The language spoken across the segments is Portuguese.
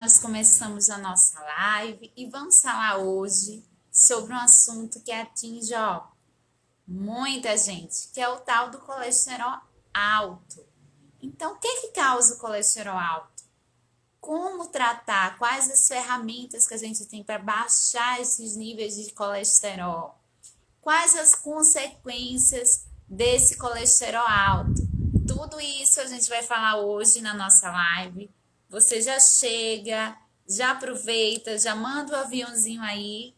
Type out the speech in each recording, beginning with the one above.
Nós começamos a nossa live e vamos falar hoje sobre um assunto que atinge muita gente, que é o tal do colesterol alto. Então, o que causa o colesterol alto? Como tratar? Quais as ferramentas que a gente tem para baixar esses níveis de colesterol? Quais as consequências desse colesterol alto? Tudo isso a gente vai falar hoje na nossa live. Você já chega, já aproveita, já manda o aviãozinho aí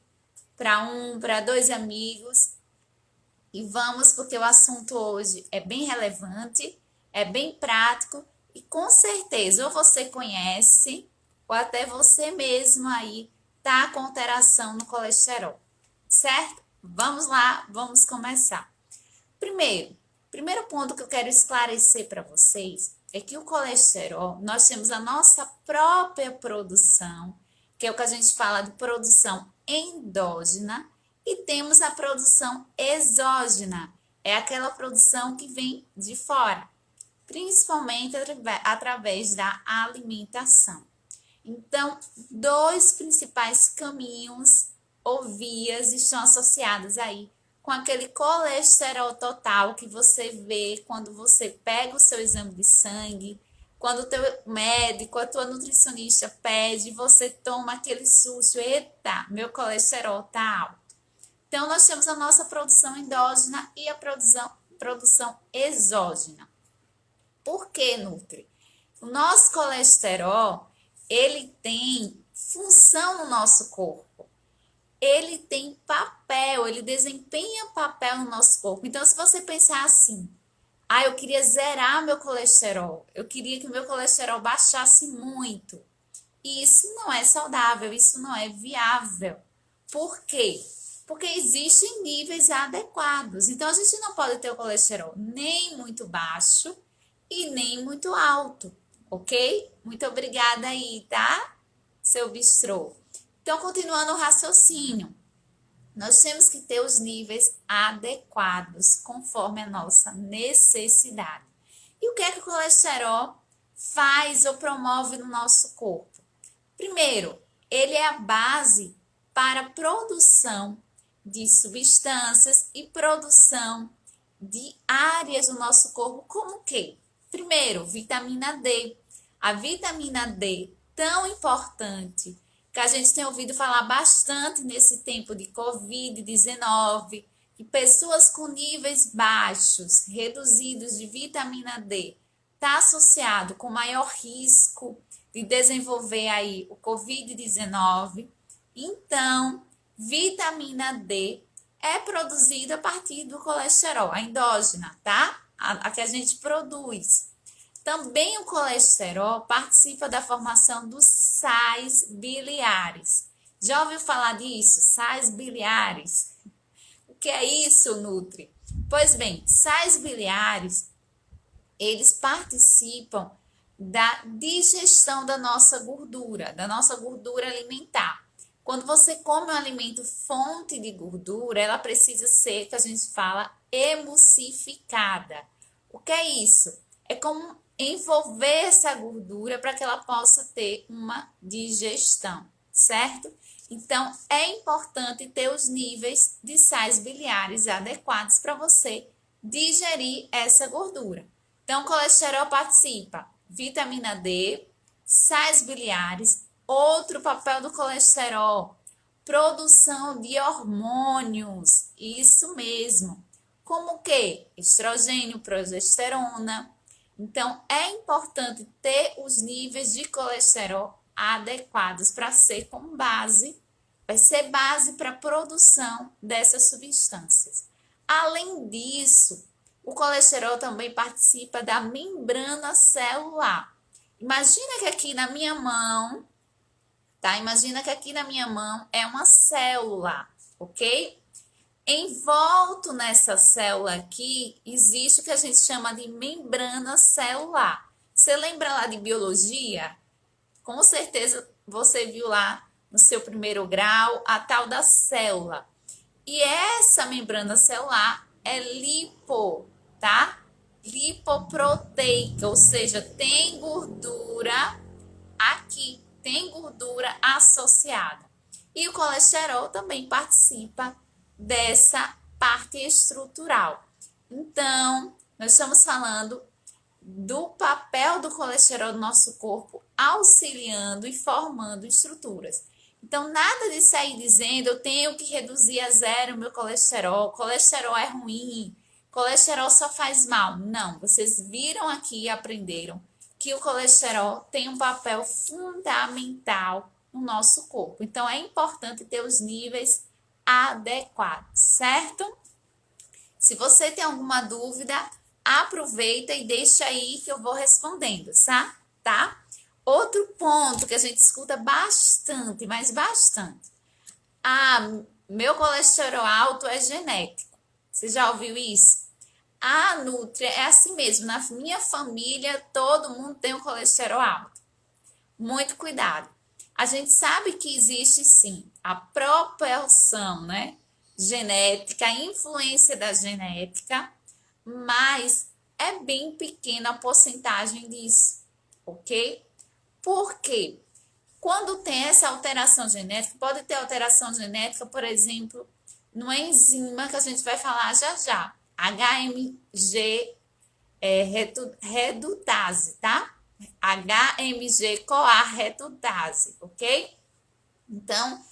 para dois amigos e vamos, porque o assunto hoje é bem relevante, é bem prático e com certeza ou você conhece ou até você mesmo aí tá com alteração no colesterol, certo? Vamos lá, vamos começar. Primeiro ponto que eu quero esclarecer para vocês é que o colesterol, nós temos a nossa própria produção, que é o que a gente fala de produção endógena, e temos a produção exógena, é aquela produção que vem de fora, principalmente através da alimentação. Então, dois principais caminhos ou vias estão associados aí com aquele colesterol total que você vê quando você pega o seu exame de sangue, quando o teu médico, a tua nutricionista pede, você toma aquele susto, eita, meu colesterol tá alto. Então, nós temos a nossa produção endógena e a produção exógena. Por que, Nutri? O nosso colesterol, ele tem função no nosso corpo. Ele tem papel, ele desempenha papel no nosso corpo. Então, se você pensar assim, eu queria zerar meu colesterol, eu queria que o meu colesterol baixasse muito. Isso não é saudável, isso não é viável. Por quê? Porque existem níveis adequados. Então, a gente não pode ter o colesterol nem muito baixo e nem muito alto, ok? Muito obrigada aí, tá? Seu bistrô. Então, continuando o raciocínio, nós temos que ter os níveis adequados conforme a nossa necessidade. E o que é que o colesterol faz ou promove no nosso corpo? Primeiro, ele é a base para a produção de substâncias e produção de áreas do nosso corpo, como o quê? Primeiro, vitamina D. A vitamina D, tão importante, que a gente tem ouvido falar bastante nesse tempo de Covid-19, que pessoas com níveis baixos, reduzidos de vitamina D, está associado com maior risco de desenvolver aí o Covid-19. Então, vitamina D é produzida a partir do colesterol, a endógena, tá? A que a gente produz. Também o colesterol participa da formação dos sais biliares. Já ouviu falar disso? Sais biliares. O que é isso, Nutri? Pois bem, sais biliares, eles participam da digestão da nossa gordura alimentar. Quando você come um alimento fonte de gordura, ela precisa ser, que a gente fala, emulsificada. O que é isso? É como envolver essa gordura para que ela possa ter uma digestão, certo? Então, é importante ter os níveis de sais biliares adequados para você digerir essa gordura. Então, o colesterol participa vitamina D, sais biliares, outro papel do colesterol, produção de hormônios, isso mesmo, como o que? Estrogênio, progesterona. Então, é importante ter os níveis de colesterol adequados para ser como base, vai ser base para a produção dessas substâncias. Além disso, o colesterol também participa da membrana celular. Imagina que aqui na minha mão, tá? Imagina que aqui na minha mão é uma célula, ok? Envolto nessa célula aqui, existe o que a gente chama de membrana celular. Você lembra lá de biologia? Com certeza você viu lá no seu primeiro grau a tal da célula. E essa membrana celular é lipo, tá? Lipoproteica, ou seja, tem gordura aqui, tem gordura associada. E o colesterol também participa dessa parte estrutural. Então, nós estamos falando do papel do colesterol no nosso corpo, auxiliando e formando estruturas. Então, nada de sair dizendo eu tenho que reduzir a zero o meu colesterol é ruim, colesterol só faz mal. Não, vocês viram aqui e aprenderam que o colesterol tem um papel fundamental no nosso corpo. Então, é importante ter os níveis adequados, certo? Se você tem alguma dúvida, aproveita e deixa aí que eu vou respondendo, tá? Outro ponto que a gente escuta bastante, mas bastante. Meu colesterol alto é genético. Você já ouviu isso? Nutri, é assim mesmo. Na minha família, todo mundo tem um colesterol alto. Muito cuidado. A gente sabe que existe sim a propensão, né? Genética, a influência da genética, mas é bem pequena a porcentagem disso, ok? Por quê? Quando tem essa alteração genética, pode ter alteração genética, por exemplo, numa enzima que a gente vai falar já já, HMG redutase, tá? HMG-CoA redutase, ok? Então,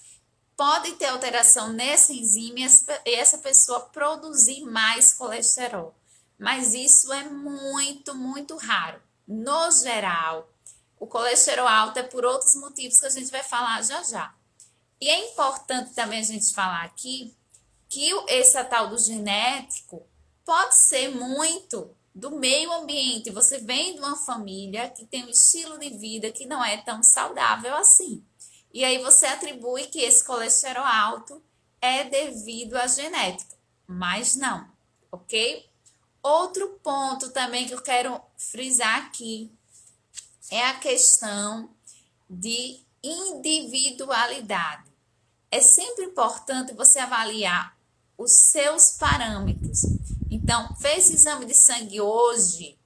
pode ter alteração nessa enzima e essa pessoa produzir mais colesterol. Mas isso é muito, muito raro. No geral, o colesterol alto é por outros motivos que a gente vai falar já já. E é importante também a gente falar aqui que esse tal do genético pode ser muito do meio ambiente. Você vem de uma família que tem um estilo de vida que não é tão saudável assim. E aí você atribui que esse colesterol alto é devido à genética, mas não, ok? Outro ponto também que eu quero frisar aqui é a questão de individualidade. É sempre importante você avaliar os seus parâmetros. Então, fez exame de sangue hoje,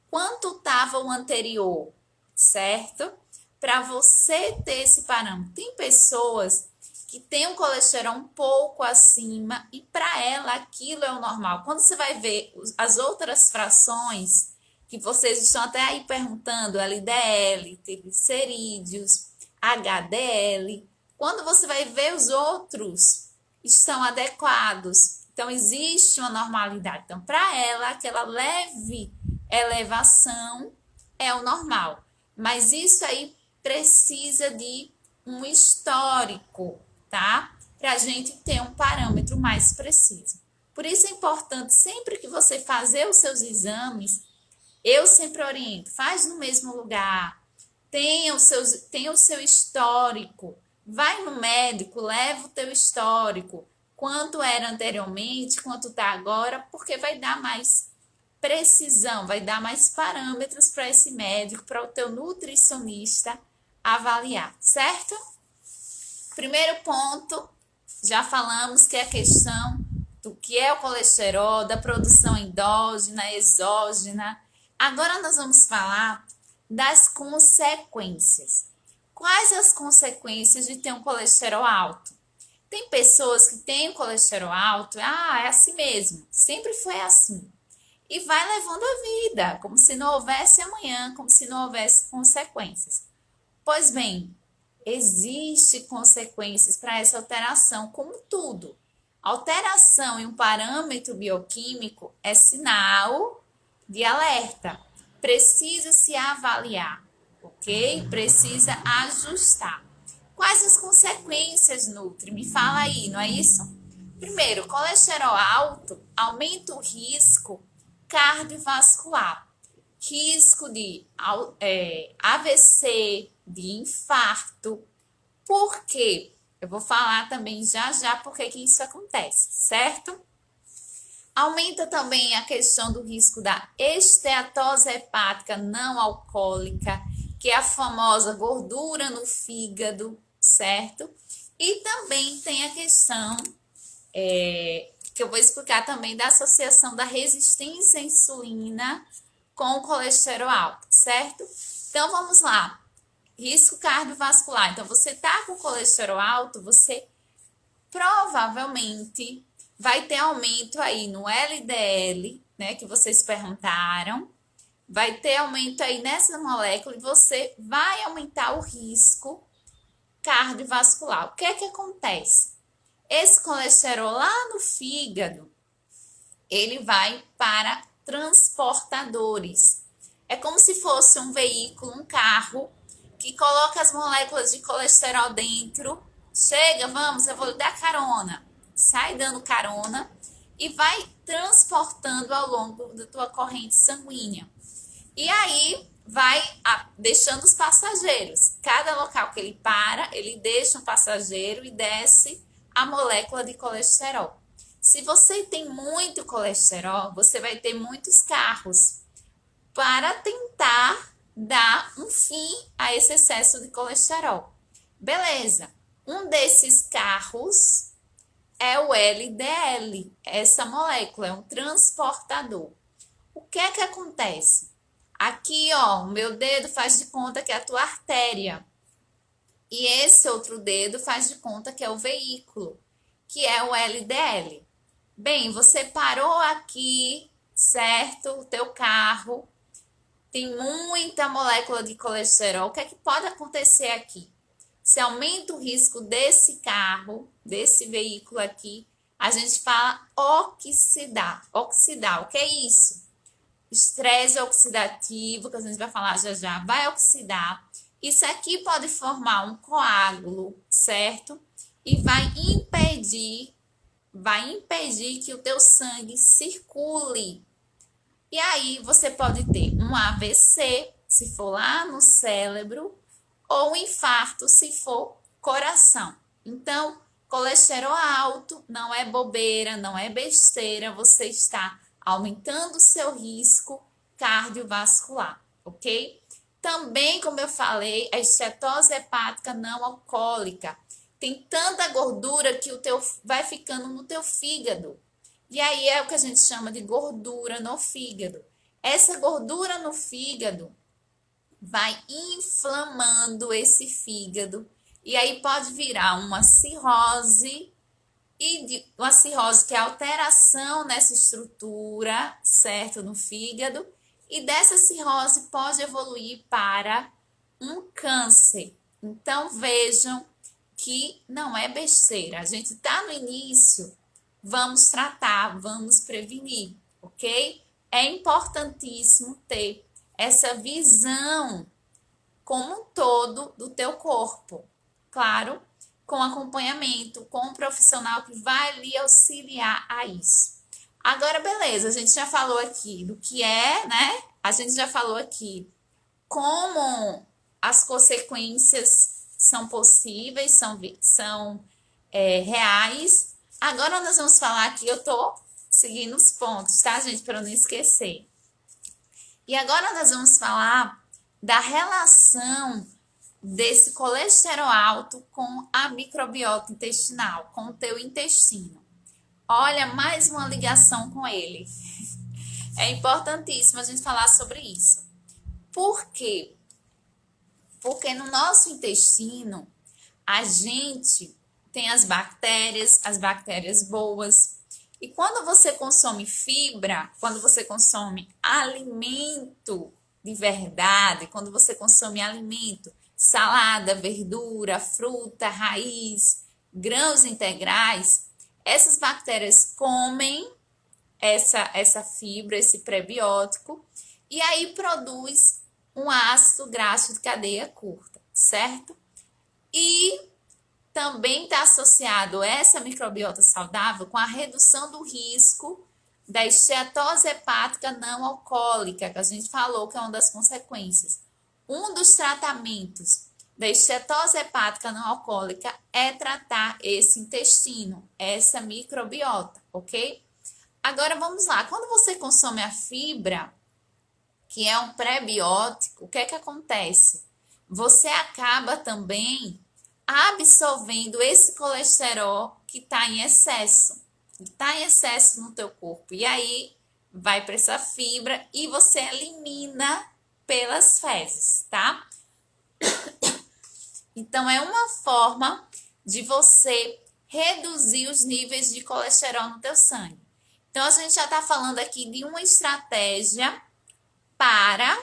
quanto estava o anterior, certo? Para você ter esse parâmetro. Tem pessoas que têm um colesterol um pouco acima e para ela aquilo é o normal. Quando você vai ver as outras frações que vocês estão até aí perguntando, LDL, triglicerídeos, HDL, quando você vai ver os outros estão adequados. Então, existe uma normalidade. Então, para ela, aquela leve elevação é o normal. Mas isso aí precisa de um histórico, tá? Para a gente ter um parâmetro mais preciso. Por isso é importante, sempre que você fazer os seus exames, eu sempre oriento, faz no mesmo lugar, tenha o seu histórico, vai no médico, leva o teu histórico, quanto era anteriormente, quanto está agora, porque vai dar mais precisão, vai dar mais parâmetros para esse médico, para o teu nutricionista avaliar, certo? Primeiro ponto, já falamos que é a questão do que é o colesterol, da produção endógena, exógena. Agora nós vamos falar das consequências. Quais as consequências de ter um colesterol alto? Tem pessoas que têm o colesterol alto, é assim mesmo, sempre foi assim. E vai levando a vida, como se não houvesse amanhã, como se não houvesse consequências. Pois bem, existe consequências para essa alteração, como tudo. Alteração em um parâmetro bioquímico é sinal de alerta. Precisa se avaliar, ok? Precisa ajustar. Quais as consequências, Nutri? Me fala aí, não é isso? Primeiro, colesterol alto aumenta o risco cardiovascular, risco de AVC, de infarto. Por quê? Eu vou falar também já já por que isso acontece, certo? Aumenta também a questão do risco da esteatose hepática não alcoólica, que é a famosa gordura no fígado, certo? E também tem a questão que eu vou explicar também da associação da resistência à insulina com o colesterol alto, certo? Então, vamos lá. Risco cardiovascular. Então, você tá com colesterol alto, você provavelmente vai ter aumento aí no LDL, né, que vocês perguntaram. Vai ter aumento aí nessa molécula e você vai aumentar o risco cardiovascular. O que é que acontece? Esse colesterol lá no fígado, ele vai para transportadores. É como se fosse um veículo, um carro, que coloca as moléculas de colesterol dentro. Chega, vamos, eu vou lhe dar carona. Sai dando carona e vai transportando ao longo da tua corrente sanguínea. E aí vai deixando os passageiros. Cada local que ele para, ele deixa um passageiro e desce a molécula de colesterol. Se você tem muito colesterol, você vai ter muitos carros para tentar dar um fim a esse excesso de colesterol. Beleza. Um desses carros é o LDL. Essa molécula é um transportador. O que é que acontece? Aqui, ó, o meu dedo faz de conta que é a tua artéria. E esse outro dedo faz de conta que é o veículo, que é o LDL. Bem, você parou aqui, certo? O teu carro tem muita molécula de colesterol. O que é que pode acontecer aqui? Se aumenta o risco desse carro, desse veículo aqui, a gente fala oxidar. Oxidar, o que é isso? Estresse oxidativo, que a gente vai falar já já, vai oxidar. Isso aqui pode formar um coágulo, certo? E vai impedir que o teu sangue circule. E aí você pode ter um AVC, se for lá no cérebro, ou um infarto, se for coração. Então, colesterol alto não é bobeira, não é besteira, você está aumentando o seu risco cardiovascular, ok? Também, como eu falei, a estetose hepática não alcoólica. Tem tanta gordura que vai ficando no teu fígado. E aí é o que a gente chama de gordura no fígado. Essa gordura no fígado vai inflamando esse fígado. E aí pode virar uma cirrose, uma cirrose que é alteração nessa estrutura, certo, no fígado. E dessa cirrose pode evoluir para um câncer. Então vejam que não é besteira. A gente está no início, vamos tratar, vamos prevenir, ok? É importantíssimo ter essa visão como um todo do teu corpo. Claro, com acompanhamento, com um profissional que vai lhe auxiliar a isso. Agora, beleza, a gente já falou aqui do que é, né? A gente já falou aqui como as consequências são possíveis, são reais. Agora nós vamos falar aqui, eu tô seguindo os pontos, tá, gente? Para não esquecer. E agora nós vamos falar da relação desse colesterol alto com a microbiota intestinal, com o teu intestino. Olha, mais uma ligação com ele. É importantíssimo a gente falar sobre isso. Por quê? Porque no nosso intestino, a gente tem as bactérias boas. E quando você consome fibra, quando você consome alimento de verdade, quando você consome alimento, salada, verdura, fruta, raiz, grãos integrais, essas bactérias comem essa fibra, esse prebiótico, e aí produz um ácido graxo de cadeia curta, certo? E também está associado essa microbiota saudável com a redução do risco da estetose hepática não alcoólica, que a gente falou que é uma das consequências. Um dos tratamentos da estetose hepática não alcoólica é tratar esse intestino, essa microbiota, ok? Agora vamos lá, quando você consome a fibra, que é um pré-biótico, o que é que acontece? Você acaba também absorvendo esse colesterol que está em excesso, no teu corpo. E aí vai para essa fibra e você elimina pelas fezes, tá? Então, é uma forma de você reduzir os níveis de colesterol no teu sangue. Então, a gente já está falando aqui de uma estratégia para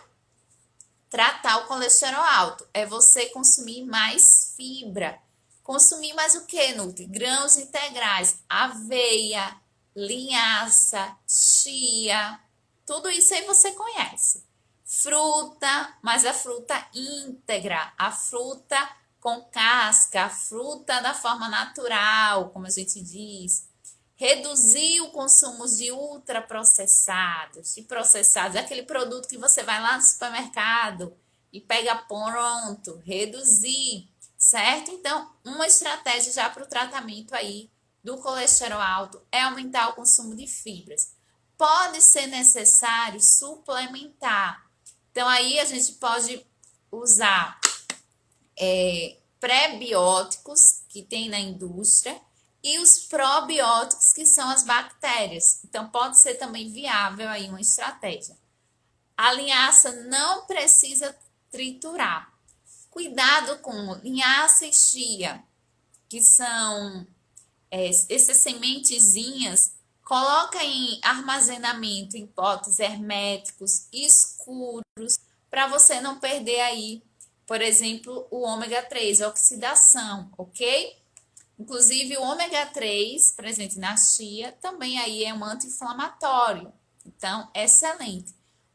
tratar o colesterol alto. É você consumir mais fibra. Consumir mais o que, Nutri? Grãos integrais, aveia, linhaça, chia, tudo isso aí você conhece. Fruta, mas a fruta íntegra, a fruta com casca, a fruta da forma natural, como a gente diz. Reduzir o consumo de ultraprocessados, de processados, aquele produto que você vai lá no supermercado e pega pronto, reduzir, certo? Então, uma estratégia já para o tratamento aí do colesterol alto é aumentar o consumo de fibras. Pode ser necessário suplementar. Então, aí a gente pode usar pré-bióticos que tem na indústria e os probióticos, que são as bactérias. Então, pode ser também viável aí uma estratégia. A linhaça não precisa triturar. Cuidado com linhaça e chia, que são essas sementezinhas. Coloca em armazenamento em potes herméticos, escuros, para você não perder aí, por exemplo, o ômega 3, a oxidação, ok? Inclusive, o ômega 3, presente na chia, também aí é um anti-inflamatório. Então, excelente.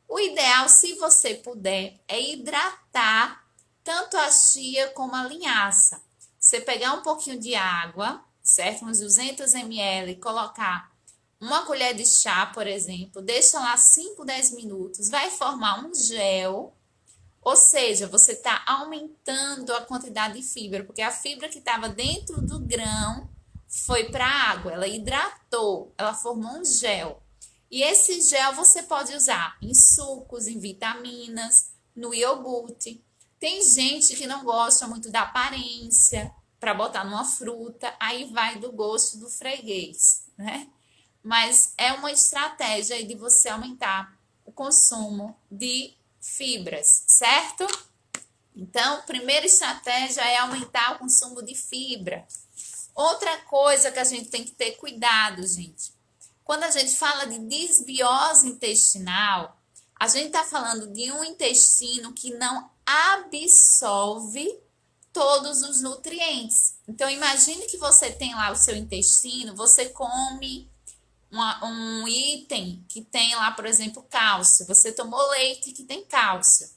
O ideal, se você puder, é hidratar tanto a chia como a linhaça. Você pegar um pouquinho de água, certo? Uns 200 ml, e colocar uma colher de chá, por exemplo, deixa lá 5, 10 minutos, vai formar um gel. Ou seja, você está aumentando a quantidade de fibra, porque a fibra que estava dentro do grão foi para a água, ela hidratou, ela formou um gel. E esse gel você pode usar em sucos, em vitaminas, no iogurte. Tem gente que não gosta muito da aparência para botar numa fruta, aí vai do gosto do freguês, né? Mas é uma estratégia aí de você aumentar o consumo de fibras, certo? Então, primeira estratégia é aumentar o consumo de fibra. Outra coisa que a gente tem que ter cuidado, gente. Quando a gente fala de desbiose intestinal, a gente está falando de um intestino que não absorve todos os nutrientes. Então, imagine que você tem lá o seu intestino, você come um item que tem lá, por exemplo, cálcio. Você tomou leite que tem cálcio.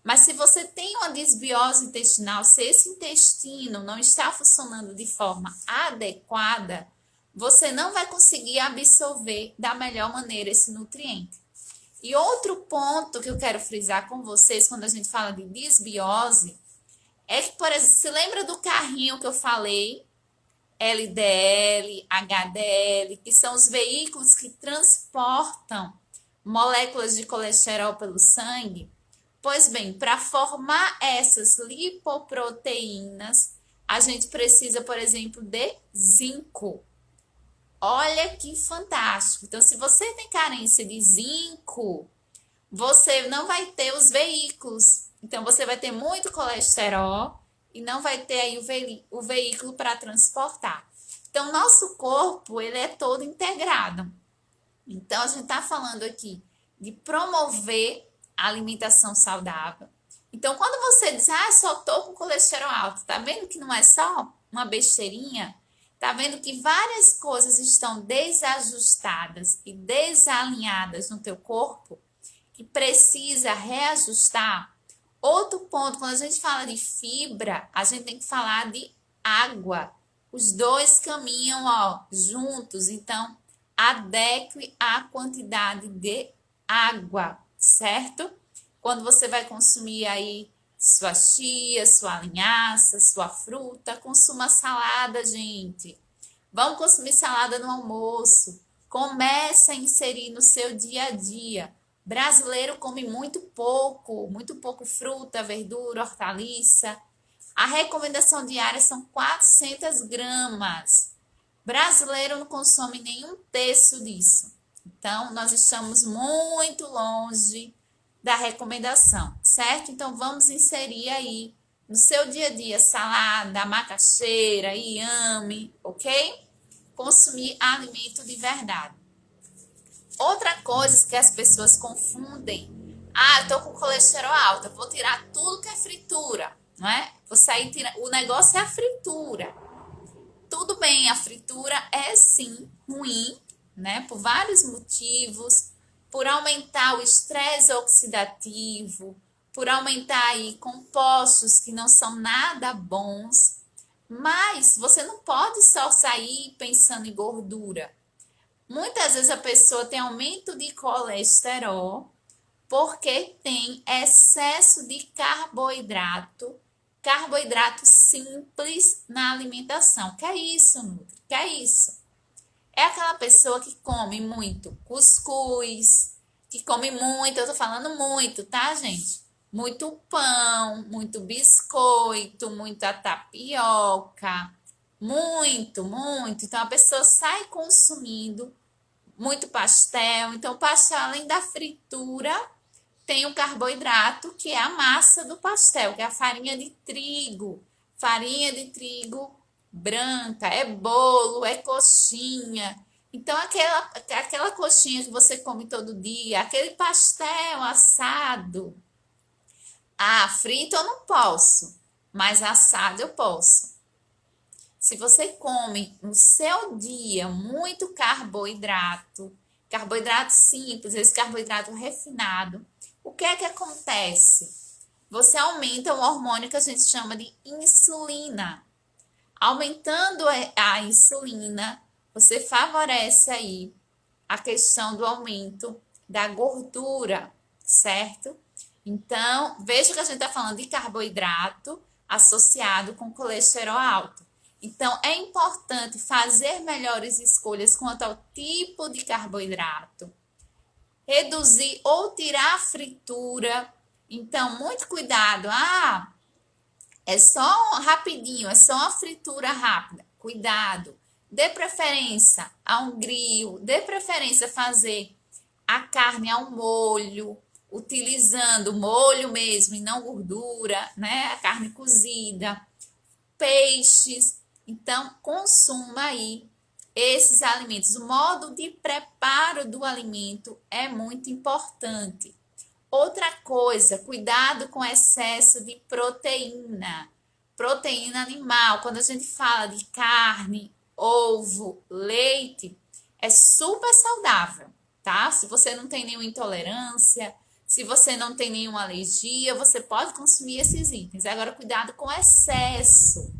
Mas se você tem uma desbiose intestinal, se esse intestino não está funcionando de forma adequada, você não vai conseguir absorver da melhor maneira esse nutriente. E outro ponto que eu quero frisar com vocês quando a gente fala de desbiose é que, por exemplo, se lembra do carrinho que eu falei, LDL, HDL, que são os veículos que transportam moléculas de colesterol pelo sangue? Pois bem, para formar essas lipoproteínas, a gente precisa, por exemplo, de zinco. Olha que fantástico! Então, se você tem carência de zinco, você não vai ter os veículos. Então, você vai ter muito colesterol e não vai ter aí o veículo para transportar. Então, nosso corpo, ele é todo integrado. Então, a gente está falando aqui de promover a alimentação saudável. Então, quando você diz, só tô com colesterol alto, tá vendo que não é só uma besteirinha? Tá vendo que várias coisas estão desajustadas e desalinhadas no teu corpo que precisa reajustar? Outro ponto, quando a gente fala de fibra, a gente tem que falar de água. Os dois caminham, juntos. Então, adeque a quantidade de água, certo? Quando você vai consumir aí sua chia, sua linhaça, sua fruta, consuma salada, gente. Vamos consumir salada no almoço. Comece a inserir no seu dia a dia. Brasileiro come muito pouco fruta, verdura, hortaliça. A recomendação diária são 400 gramas. Brasileiro não consome nenhum terço disso. Então, nós estamos muito longe da recomendação, certo? Então, vamos inserir aí no seu dia a dia salada, macaxeira, inhame, ok? Consumir alimento de verdade. Outra coisa que as pessoas confundem. Ah, eu tô com colesterol alto, eu vou tirar tudo que é fritura, não é? Vou sair tirando. O negócio é a fritura. Tudo bem, a fritura é sim ruim, né? Por vários motivos, por aumentar o estresse oxidativo, por aumentar aí compostos que não são nada bons. Mas você não pode só sair pensando em gordura. Muitas vezes a pessoa tem aumento de colesterol porque tem excesso de carboidrato simples na alimentação. Que é isso, Nutri? Que é isso? É aquela pessoa que come muito cuscuz, que come muito, eu tô falando muito, tá, gente? Muito pão, muito biscoito, muita tapioca, muito, muito. Então a pessoa sai consumindo muito pastel. Então, o pastel, além da fritura, tem o carboidrato, que é a massa do pastel, que é a farinha de trigo. Farinha de trigo branca, é bolo, é coxinha. Então, aquela coxinha que você come todo dia, aquele pastel assado. Ah, frito eu não posso, mas assado eu posso. Se você come no seu dia muito carboidrato, carboidrato simples, esse carboidrato refinado, o que é que acontece? Você aumenta o hormônio que a gente chama de insulina. Aumentando a insulina, você favorece aí a questão do aumento da gordura, certo? Então, veja que a gente está falando de carboidrato associado com colesterol alto. Então, é importante fazer melhores escolhas quanto ao tipo de carboidrato, reduzir ou tirar a fritura. Então, muito cuidado. Ah, é só rapidinho, é só uma fritura rápida. Cuidado. Dê preferência a um grill, dê preferência a fazer a carne ao molho, utilizando molho mesmo e não gordura, né? A carne cozida, peixes. Então, consuma aí esses alimentos. O modo de preparo do alimento é muito importante. Outra coisa, cuidado com excesso de proteína. Proteína animal. Quando a gente fala de carne, ovo, leite, é super saudável, tá? Se você não tem nenhuma intolerância, se você não tem nenhuma alergia, você pode consumir esses itens. Agora, cuidado com excesso.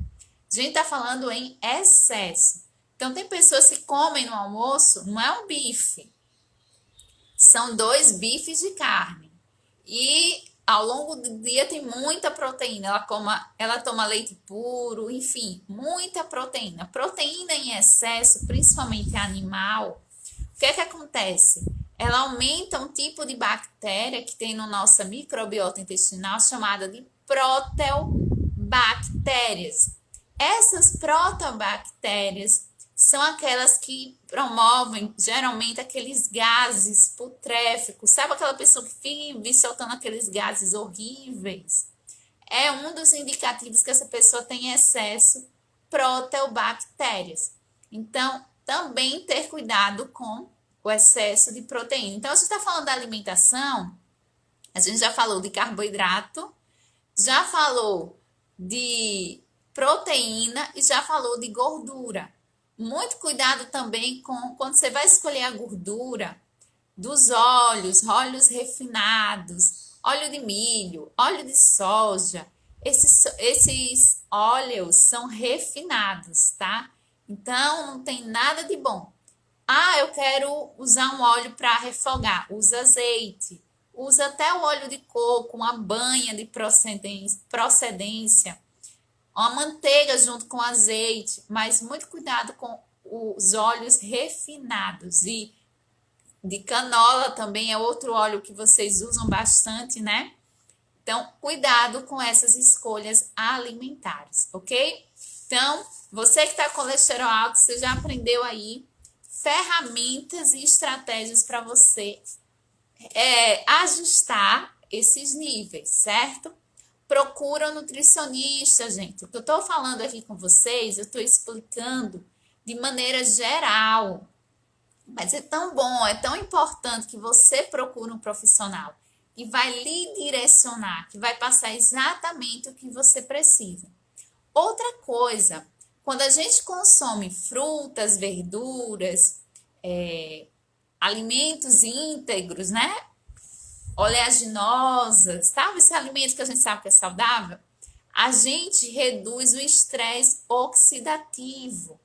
A gente tá falando em excesso. Então, tem pessoas que comem no almoço, não é um bife, são 2 bifes de carne. E ao longo do dia tem muita proteína. Ela toma leite puro, enfim, muita proteína. Proteína em excesso, principalmente animal, o que é que acontece? Ela aumenta um tipo de bactéria que tem no nossa microbiota intestinal chamada de proteobactérias. Essas protobactérias são aquelas que promovem, geralmente, aqueles gases putréficos. Sabe aquela pessoa que vive soltando aqueles gases horríveis? É um dos indicativos que essa pessoa tem excesso proteobactérias. Então, também ter cuidado com o excesso de proteína. Então, se está falando da alimentação, a gente já falou de carboidrato, já falou de proteína e já falou de gordura. Muito cuidado também com quando você vai escolher a gordura dos óleos refinados, óleo de milho, óleo de soja. Esses óleos são refinados, tá? Então, não tem nada de bom. Ah, eu quero usar um óleo para refogar. Usa azeite. Usa até o óleo de coco, uma banha de procedência, uma manteiga junto com azeite, mas muito cuidado com os óleos refinados. E de canola também é outro óleo que vocês usam bastante, né? Então, cuidado com essas escolhas alimentares, ok? Então, você que está com colesterol alto, você já aprendeu aí ferramentas e estratégias para você ajustar esses níveis, certo? procura um nutricionista, gente. O que eu estou falando aqui com vocês, eu estou explicando de maneira geral. Mas é tão bom, é tão importante que você procure um profissional que vai lhe direcionar, que vai passar exatamente o que você precisa. Outra coisa, quando a gente consome frutas, verduras, alimentos íntegros, né? Oleaginosas, sabe? Esse alimento que a gente sabe que é saudável, a gente reduz o estresse oxidativo.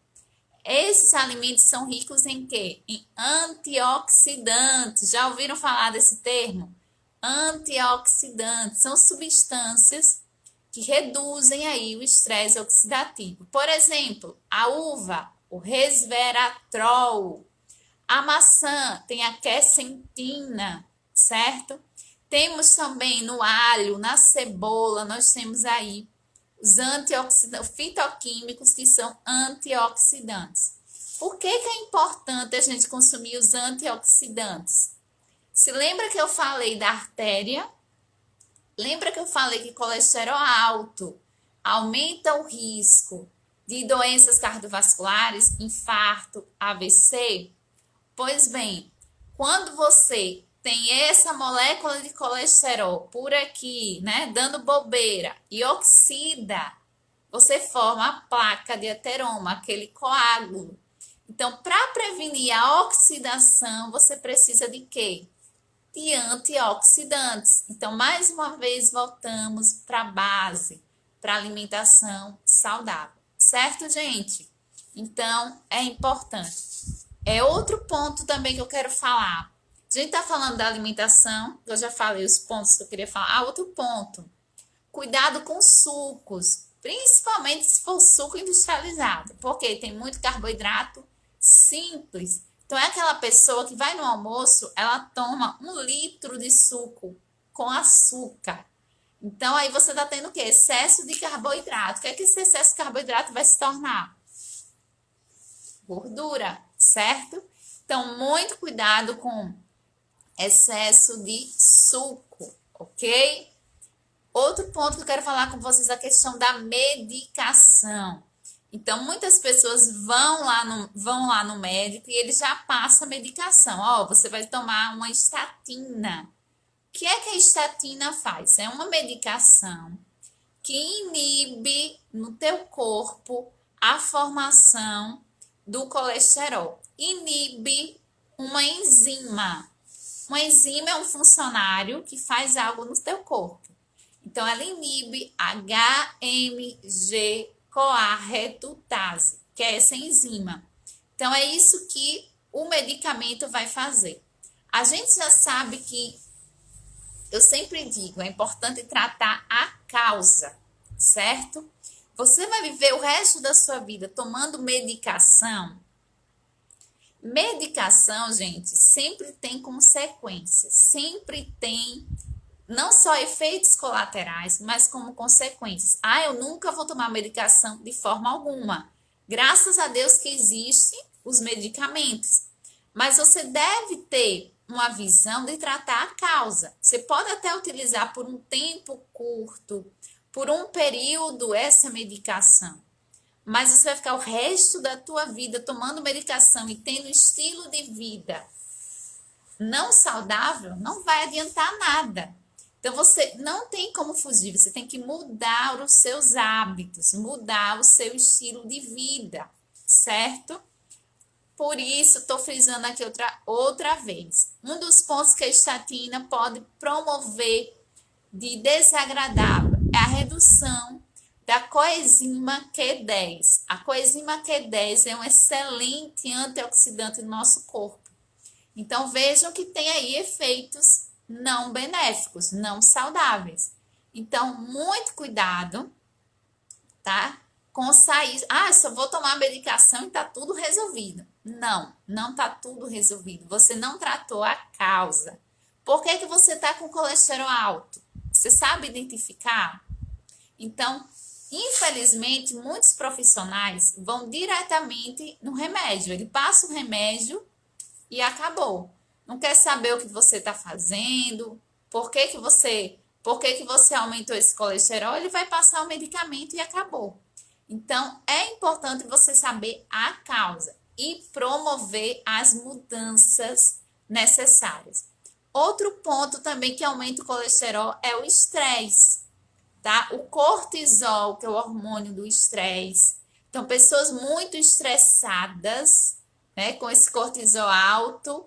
Esses alimentos são ricos em quê? Em antioxidantes. Já ouviram falar desse termo? Antioxidantes são substâncias que reduzem aí o estresse oxidativo. Por exemplo, a uva, o resveratrol. A maçã tem a quercetina, certo? Temos também no alho, na cebola, nós temos aí os antioxidantes, fitoquímicos que são antioxidantes. Por que é importante a gente consumir os antioxidantes? Se lembra que eu falei da artéria? Lembra que eu falei que colesterol alto aumenta o risco de doenças cardiovasculares, infarto, AVC? Pois bem, quando você tem essa molécula de colesterol por aqui, né, dando bobeira e oxida, você forma a placa de ateroma, aquele coágulo. Então, para prevenir a oxidação, você precisa de quê? De antioxidantes. Então, mais uma vez, voltamos para a base, para alimentação saudável. Certo, gente? Então, é importante. É outro ponto também que eu quero falar. A gente está falando da alimentação, eu já falei os pontos que eu queria falar. Outro ponto. Cuidado com sucos, principalmente se for suco industrializado, porque tem muito carboidrato simples. Então, é aquela pessoa que vai no almoço, ela toma 1 litro de suco com açúcar. Então, aí você está tendo o quê? Excesso de carboidrato. O que é que esse excesso de carboidrato vai se tornar? Gordura, certo? Então, muito cuidado com excesso de suco, ok? Outro ponto que eu quero falar com vocês é a questão da medicação. Então, muitas pessoas vão lá no médico e ele já passa a medicação. Ó, você vai tomar uma estatina. O que é que a estatina faz? É uma medicação que inibe no teu corpo a formação do colesterol. Inibe uma enzima. Uma enzima é um funcionário que faz algo no teu corpo. Então, ela inibe HMG-CoA redutase, que é essa enzima. Então, é isso que o medicamento vai fazer. A gente já sabe que, eu sempre digo, é importante tratar a causa, certo? Você vai viver o resto da sua vida tomando medicação. Medicação, gente, sempre tem consequências, sempre tem não só efeitos colaterais, mas como consequências. Ah, eu nunca vou tomar medicação de forma alguma. Graças a Deus que existem os medicamentos. Mas você deve ter uma visão de tratar a causa. Você pode até utilizar por um tempo curto, por um período, essa medicação. Mas você vai ficar o resto da tua vida tomando medicação e tendo um estilo de vida não saudável, não vai adiantar nada. Então, você não tem como fugir, você tem que mudar os seus hábitos, mudar o seu estilo de vida, certo? Por isso, estou frisando aqui outra vez. Um dos pontos que a estatina pode promover de desagradável é a redução da coenzima Q10. A coenzima Q10 é um excelente antioxidante do nosso corpo. Então, vejam que tem aí efeitos não benéficos, não saudáveis. Então, muito cuidado, tá? Com sair. Ah, só vou tomar medicação e tá tudo resolvido. Não, não tá tudo resolvido. Você não tratou a causa. Por que que você tá com colesterol alto? Você sabe identificar? Então, infelizmente, muitos profissionais vão diretamente no remédio. Ele passa o remédio e acabou. Não quer saber o que você está fazendo, por que que você Por que que você aumentou esse colesterol? Ele vai passar o medicamento e acabou. Então, é importante você saber a causa e promover as mudanças necessárias. Outro ponto também que aumenta o colesterol é o estresse, tá? O cortisol, que é o hormônio do estresse. Então, pessoas muito estressadas, né, com esse cortisol alto,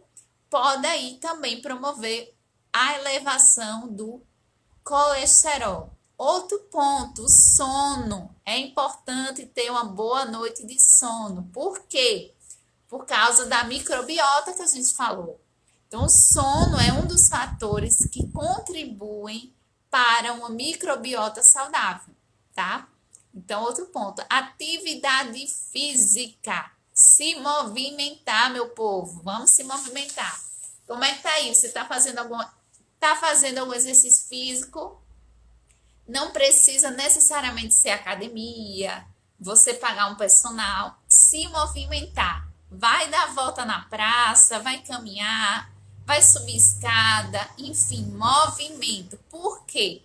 podem aí também promover a elevação do colesterol. Outro ponto, o sono. É importante ter uma boa noite de sono. Por quê? Por causa da microbiota que a gente falou. Então, o sono é um dos fatores que contribuem para uma microbiota saudável, tá? Então, outro ponto, atividade física. Se movimentar, meu povo. Vamos se movimentar. Como é que tá aí? Você tá fazendo algum exercício físico? Não precisa necessariamente ser academia, você pagar um personal, se movimentar. Vai dar volta na praça, vai caminhar, vai subir escada, enfim, movimento. Por quê?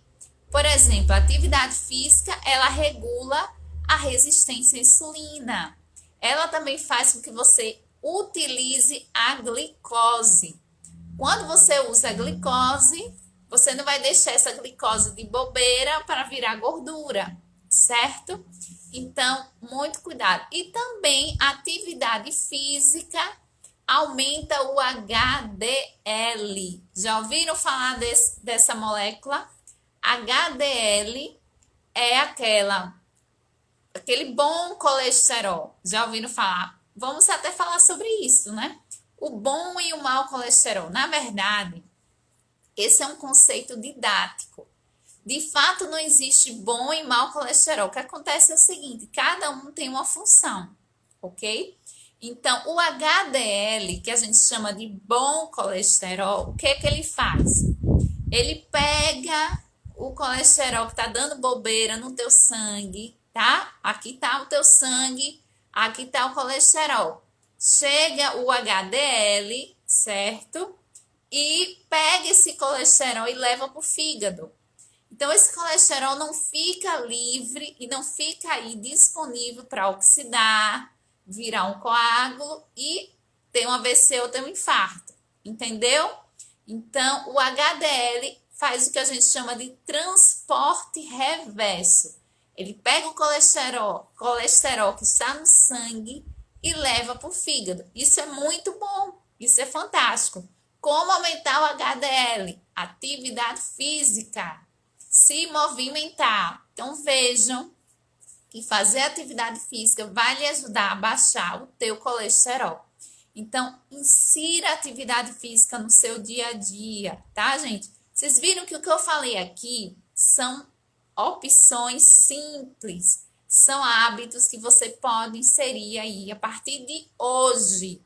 Por exemplo, a atividade física, ela regula a resistência à insulina. Ela também faz com que você utilize a glicose. Quando você usa a glicose, você não vai deixar essa glicose de bobeira para virar gordura, certo? Então, muito cuidado. E também a atividade física aumenta o HDL. Já ouviram falar dessa molécula? HDL é aquele bom colesterol. Já ouviram falar? Vamos até falar sobre isso, né? O bom e o mau colesterol. Na verdade, esse é um conceito didático. De fato, não existe bom e mau colesterol. O que acontece é o seguinte, cada um tem uma função, ok? Então, o HDL, que a gente chama de bom colesterol, o que é que ele faz? Ele pega o colesterol que tá dando bobeira no teu sangue, tá? Aqui tá o teu sangue, aqui tá o colesterol. Chega o HDL, certo? E pega esse colesterol e leva para o fígado. Então, esse colesterol não fica livre e não fica aí disponível para oxidar, virar um coágulo e ter um AVC ou ter um infarto. Entendeu? Então, o HDL faz o que a gente chama de transporte reverso. Ele pega o colesterol que está no sangue e leva para o fígado. Isso é muito bom, isso é fantástico. Como aumentar o HDL? Atividade física, se movimentar. Então vejam que fazer atividade física vai lhe ajudar a baixar o teu colesterol. Então, insira a atividade física no seu dia a dia, tá, gente? Vocês viram que o que eu falei aqui são opções simples, são hábitos que você pode inserir aí a partir de hoje.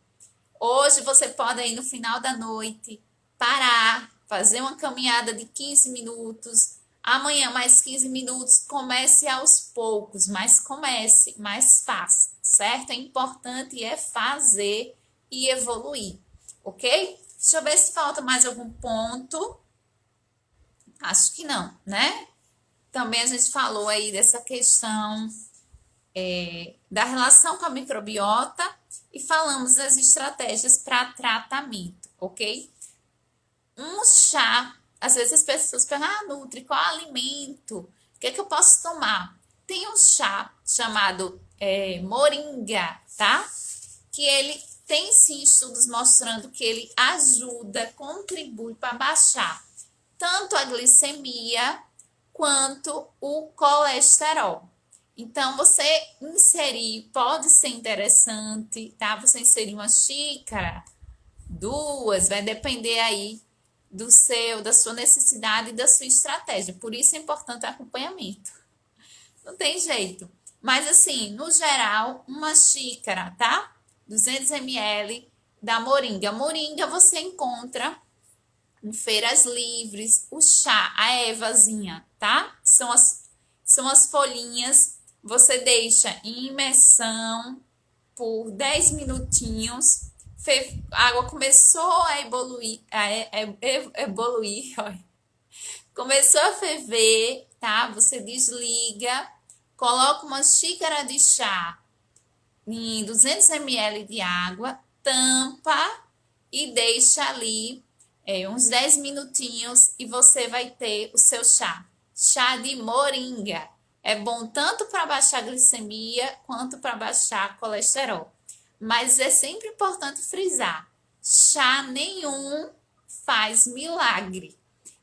Hoje você pode aí no final da noite parar, fazer uma caminhada de 15 minutos, amanhã mais 15 minutos, comece aos poucos, mas comece, mas faça, certo? É importante fazer e evoluir, ok? Deixa eu ver se falta mais algum ponto. Acho que não, né? Também a gente falou aí dessa questão da relação com a microbiota e falamos das estratégias para tratamento, ok? Um chá, às vezes as pessoas perguntam, Nutri, qual alimento? O que é que eu posso tomar? Tem um chá chamado moringa, tá? Que ele tem sim estudos mostrando que ele ajuda, contribui para baixar tanto a glicemia quanto o colesterol. Então, você inserir pode ser interessante, tá? Você inserir uma xícara, duas, vai depender aí da sua necessidade e da sua estratégia. Por isso é importante o acompanhamento. Não tem jeito. Mas assim, no geral, uma xícara, tá? 200 ml da moringa. Moringa você encontra em feiras livres, o chá, a ervazinha, tá? São as folhinhas. Você deixa em imersão por 10 minutinhos. A água começou a evoluir, olha. Começou a ferver, tá? Você desliga, coloca uma xícara de chá em 200 ml de água, tampa e deixa ali uns 10 minutinhos e você vai ter o seu chá. Chá de moringa. É bom tanto para baixar a glicemia quanto para baixar colesterol. Mas é sempre importante frisar: chá nenhum faz milagre.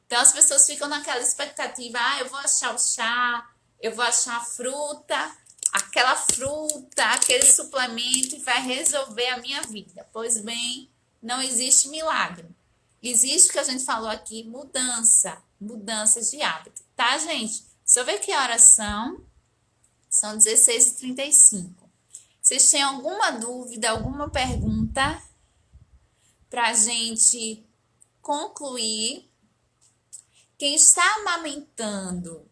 Então as pessoas ficam naquela expectativa: eu vou achar o chá, eu vou achar a fruta, aquela fruta, aquele suplemento e vai resolver a minha vida. Pois bem, não existe milagre. Existe o que a gente falou aqui, mudanças de hábito, tá, gente? Deixa eu ver que horas são. São 16h35. Vocês têm alguma dúvida, alguma pergunta para a gente concluir? Quem está amamentando,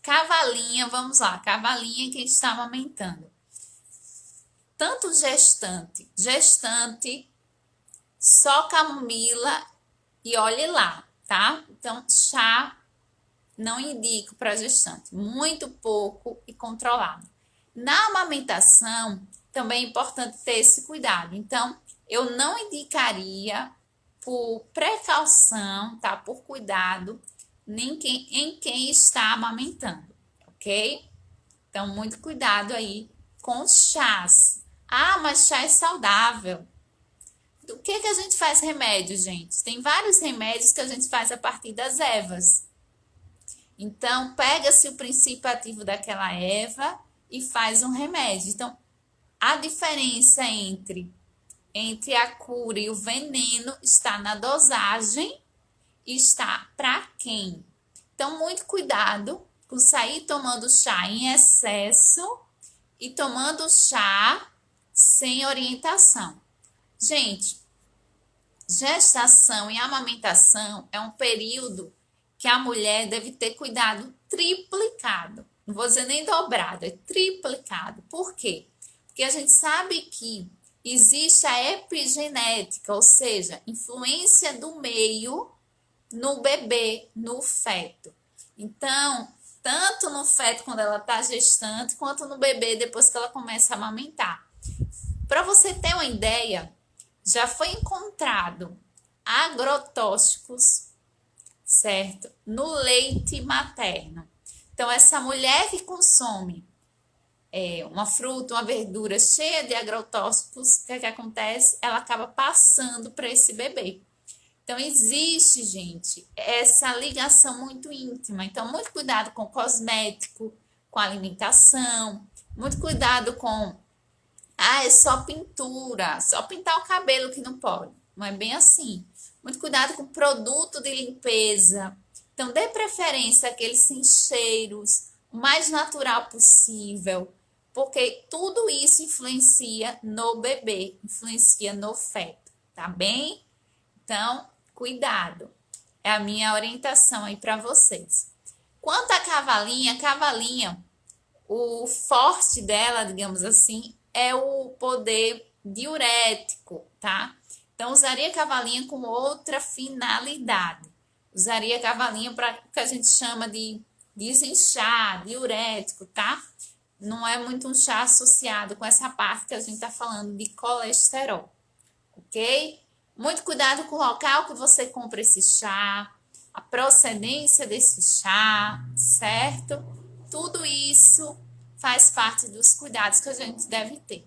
cavalinha, vamos lá, cavalinha, quem está amamentando. Tanto gestante, só camomila e olhe lá, tá? Então, chá não indico para gestante, muito pouco e controlado. Na amamentação, também é importante ter esse cuidado. Então, eu não indicaria por precaução, tá? Por cuidado, em quem está amamentando, ok? Então, muito cuidado aí com os chás. Mas chá é saudável. Do que a gente faz remédio, gente? Tem vários remédios que a gente faz a partir das ervas. Então, pega-se o princípio ativo daquela erva e faz um remédio. Então, a diferença entre a cura e o veneno está na dosagem e está para quem. Então, muito cuidado com sair tomando chá em excesso e tomando chá sem orientação. Gente, gestação e amamentação é um período que a mulher deve ter cuidado triplicado. Não vou dizer nem dobrado, é triplicado. Por quê? Porque a gente sabe que existe a epigenética, ou seja, influência do meio no bebê, no feto. Então, tanto no feto quando ela está gestante, quanto no bebê depois que ela começa a amamentar. Para você ter uma ideia, já foi encontrado agrotóxicos, certo? No leite materno. Então, essa mulher que consome uma fruta, uma verdura cheia de agrotóxicos, o que acontece? Ela acaba passando para esse bebê. Então, existe, gente, essa ligação muito íntima. Então, muito cuidado com o cosmético, com a alimentação, muito cuidado com, é só pintura, só pintar o cabelo que não pode. Não é bem assim. Muito cuidado com produto de limpeza. Então, dê preferência àqueles sem cheiros, o mais natural possível, porque tudo isso influencia no bebê, influencia no feto, tá bem? Então, cuidado. É a minha orientação aí para vocês. Quanto à cavalinha, o forte dela, digamos assim, é o poder diurético, tá? Então, usaria a cavalinha com outra finalidade. Usaria a cavalinha para o que a gente chama de desinchar, diurético, tá? Não é muito um chá associado com essa parte que a gente tá falando de colesterol, ok? Muito cuidado com o local que você compra esse chá, a procedência desse chá, certo? Tudo isso faz parte dos cuidados que a gente deve ter.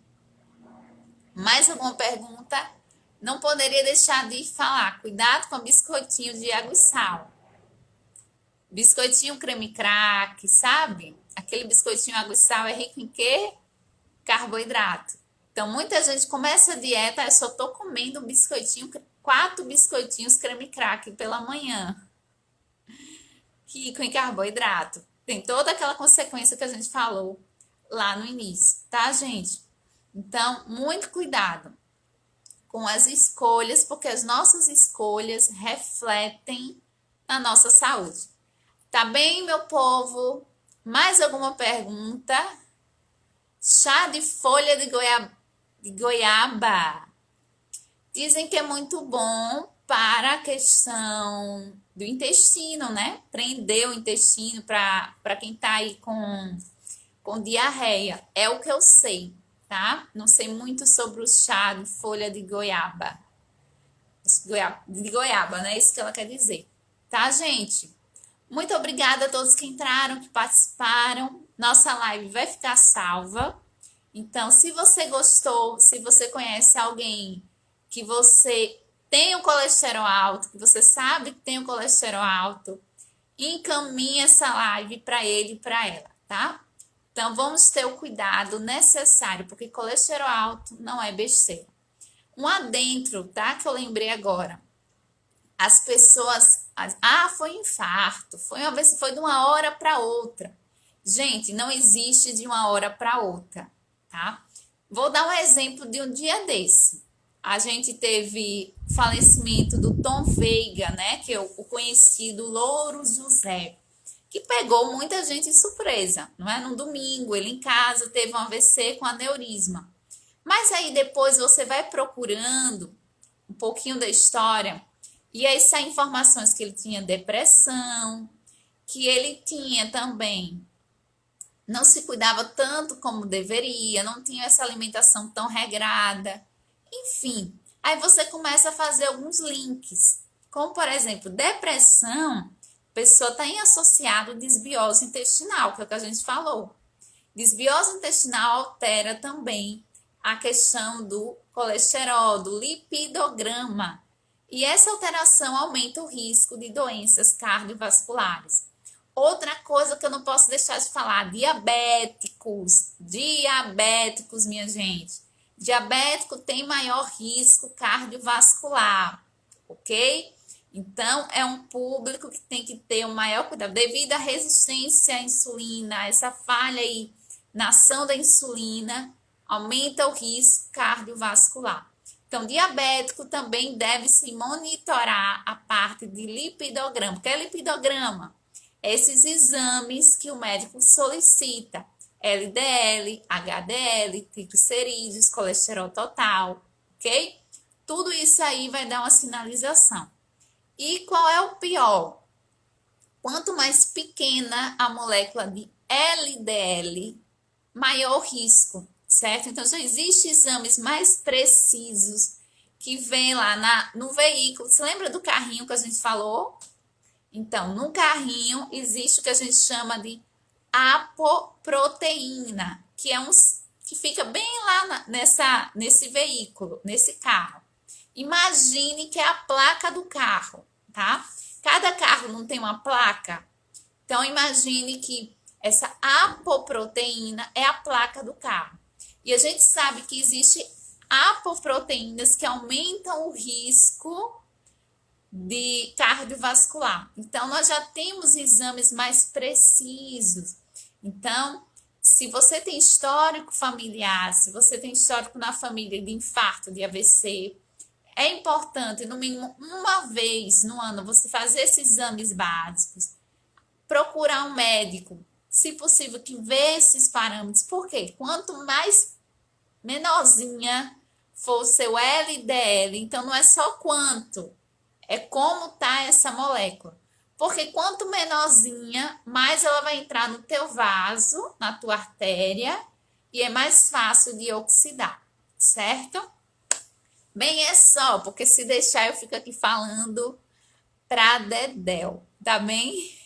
Mais alguma pergunta? Não poderia deixar de falar. Cuidado com biscoitinho de água e sal. Biscoitinho creme crack, sabe? Aquele biscoitinho água e sal é rico em quê? Carboidrato. Então, muita gente começa a dieta, eu só tô comendo um biscoitinho, 4 biscoitinhos creme crack pela manhã. Rico em carboidrato. Tem toda aquela consequência que a gente falou lá no início, tá, gente? Então, muito cuidado com as escolhas, porque as nossas escolhas refletem na nossa saúde. Tá bem, meu povo? Mais alguma pergunta? Chá de folha de goiaba. Dizem que é muito bom para a questão do intestino, né? Prender o intestino para quem tá aí com diarreia. É o que eu sei, tá? Não sei muito sobre o chá de folha de goiaba. De goiaba, né? Isso que ela quer dizer. Tá, gente? Muito obrigada a todos que entraram, que participaram. Nossa live vai ficar salva. Então, se você gostou, se você conhece alguém que você tem o colesterol alto, que você sabe que tem o colesterol alto, encaminhe essa live para ele e para ela, tá? Então, vamos ter o cuidado necessário, porque colesterol alto não é besteira. Um adentro, tá? Que eu lembrei agora. As pessoas... foi infarto. Foi de uma hora para outra. Gente, não existe de uma hora para outra, tá? Vou dar um exemplo de um dia desse. A gente teve falecimento do Tom Veiga, né? Que é o conhecido Louro José, que pegou muita gente de surpresa, não é? No domingo, ele em casa teve um AVC com aneurisma. Mas aí depois você vai procurando um pouquinho da história e aí saem informações que ele tinha depressão, que ele tinha também, não se cuidava tanto como deveria, não tinha essa alimentação tão regrada, enfim. Aí você começa a fazer alguns links, como por exemplo, depressão, a pessoa está associada à desbiose intestinal, que é o que a gente falou. Desbiose intestinal altera também a questão do colesterol, do lipidograma. E essa alteração aumenta o risco de doenças cardiovasculares. Outra coisa que eu não posso deixar de falar, diabéticos, minha gente. Diabético tem maior risco cardiovascular, ok? Então, é um público que tem que ter o maior cuidado. Devido à resistência à insulina, essa falha aí na ação da insulina, aumenta o risco cardiovascular. Então, diabético também deve se monitorar a parte de lipidograma. O que é lipidograma? Esses exames que o médico solicita. LDL, HDL, triglicerídeos, colesterol total, ok? Tudo isso aí vai dar uma sinalização. E qual é o pior? Quanto mais pequena a molécula de LDL, maior o risco, certo? Então, já existem exames mais precisos que vem lá no veículo. Você lembra do carrinho que a gente falou? Então, no carrinho existe o que a gente chama de apoproteína, que é que fica bem lá nesse veículo, nesse carro. Imagine que é a placa do carro, tá? Cada carro não tem uma placa? Então, imagine que essa apoproteína é a placa do carro. E a gente sabe que existe apoproteínas que aumentam o risco de cardiovascular. Então, nós já temos exames mais precisos. Então, se você tem histórico familiar, se você tem histórico na família de infarto, de AVC, é importante, no mínimo uma vez no ano, você fazer esses exames básicos, procurar um médico, se possível, que vê esses parâmetros. Por quê? Quanto mais menorzinha for o seu LDL, então não é só quanto, é como tá essa molécula. Porque quanto menorzinha, mais ela vai entrar no teu vaso, na tua artéria, e é mais fácil de oxidar, certo? Bem, é só, porque se deixar eu fico aqui falando pra dedéu, tá bem?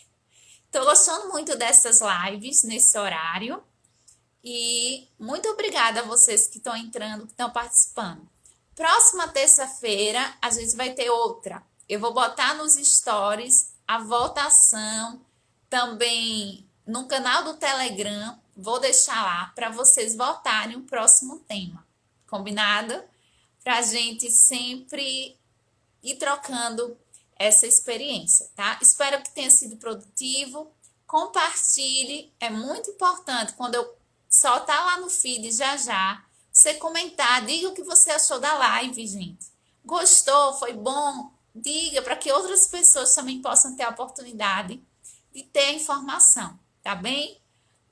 Tô gostando muito dessas lives nesse horário. E muito obrigada a vocês que estão entrando, que estão participando. Próxima terça-feira, a gente vai ter outra. Eu vou botar nos stories a votação, também no canal do Telegram. Vou deixar lá para vocês votarem o próximo tema. Combinado? Para a gente sempre ir trocando essa experiência, tá? Espero que tenha sido produtivo. Compartilhe, é muito importante quando eu soltar lá no feed já, você comentar, diga o que você achou da live, gente. Gostou? Foi bom? Diga para que outras pessoas também possam ter a oportunidade de ter a informação, tá bem?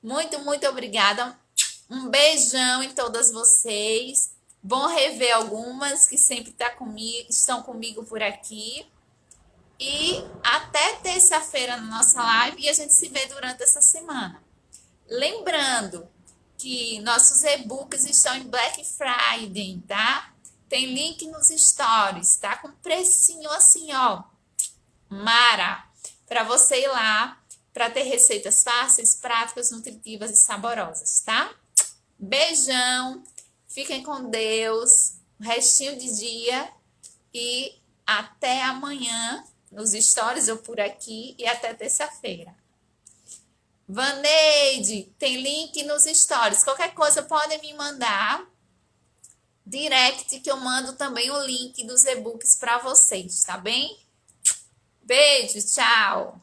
Muito, muito obrigada. Um beijão em todas vocês. Bom rever algumas que sempre estão comigo por aqui. E até terça-feira na nossa live e a gente se vê durante essa semana. Lembrando que nossos e-books estão em Black Friday, tá? Tem link nos stories, tá? Com precinho assim, ó. Mara, para você ir lá para ter receitas fáceis, práticas, nutritivas e saborosas, tá? Beijão, fiquem com Deus, um restinho de dia e até amanhã nos stories ou por aqui e até terça-feira. Vaneide, tem link nos stories. Qualquer coisa podem me mandar direct que eu mando também o link dos e-books para vocês, tá bem? Beijo, tchau!